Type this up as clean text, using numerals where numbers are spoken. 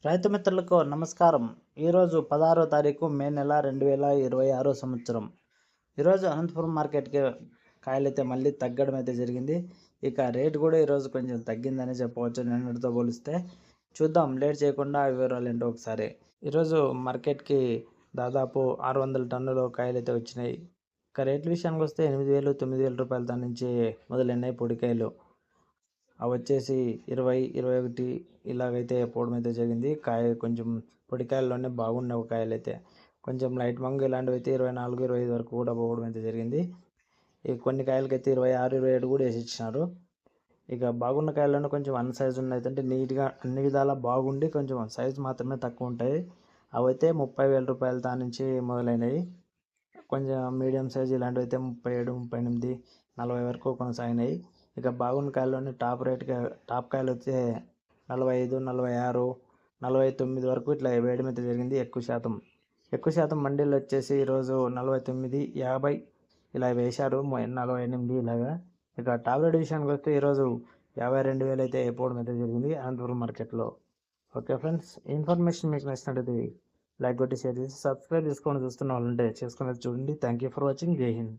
రైతు మిత్రులకు నమస్కారం. ఈరోజు 16వ తారీఖు మే నెల 2026 సంవత్సరం. ఈరోజు అనంతపురం మార్కెట్కి కాయలైతే మళ్ళీ తగ్గడం అయితే జరిగింది. ఇక రేటు కూడా ఈరోజు కొంచెం తగ్గిందని చెప్పవచ్చు నిన్నటితో పోలిస్తే. చూద్దాం, లేట్ చేయకుండా వివరాలు ఏంటో ఒకసారి. ఈరోజు మార్కెట్కి దాదాపు 600 టన్నుల కాయలైతే వచ్చినాయి. ఇక రేట్ల విషయానికి వస్తే 8,000 9,000 రూపాయల దాని నుంచి మొదలైనాయి పొడికాయలు. అవి వచ్చేసి 20, 21 ఇలాగైతే పోవడం అయితే జరిగింది. కాయ కొంచెం పొడికాయల్లోనే బాగుండవు కాయలైతే. కొంచెం లైట్ మంగు ఇలాంటివి అయితే 24, 25 వరకు కూడా పోవడం అయితే జరిగింది. ఈ కొన్ని కాయలకైతే 26, 27 కూడా వేసి ఇచ్చినారు. ఇక బాగున్న కాయల్లోనే కొంచెం అన్ సైజు ఉన్నాయి అంటే నీట్గా అన్ని విధాలా బాగుండి కొంచెం సైజు మాత్రమే తక్కువ ఉంటాయి. అవైతే 30,000 రూపాయల దాని నుంచి మొదలైనవి. కొంచెం మీడియం సైజు ఇలాంటివి అయితే 37, 38, 40 వరకు కొనసాగినాయి. ఇక బాగున్న కాయల్లోనే టాప్ కాయలు వచ్చే 45, 46, 49 వరకు ఇట్లా వేయడం అయితే జరిగింది. ఎక్కువ శాతం మండీలు వచ్చేసి ఈరోజు 49, 50 ఇలా వేశారు. 48 ఇలాగా. ఇక టాబ్లెట్ విషయానికి వస్తే ఈరోజు 52,000 అయితే అయిపోవడం అయితే జరిగింది అనంతపురం మార్కెట్లో. ఓకే ఫ్రెండ్స్, ఇన్ఫర్మేషన్ మీకు నచ్చినట్లయితే లైక్ కొట్టి షేర్ చేసి సబ్స్క్రైబ్ చేసుకొని చూస్తున్న వాళ్ళంటే చేసుకునేది చూడండి. Thank you for watching. జై హింద్.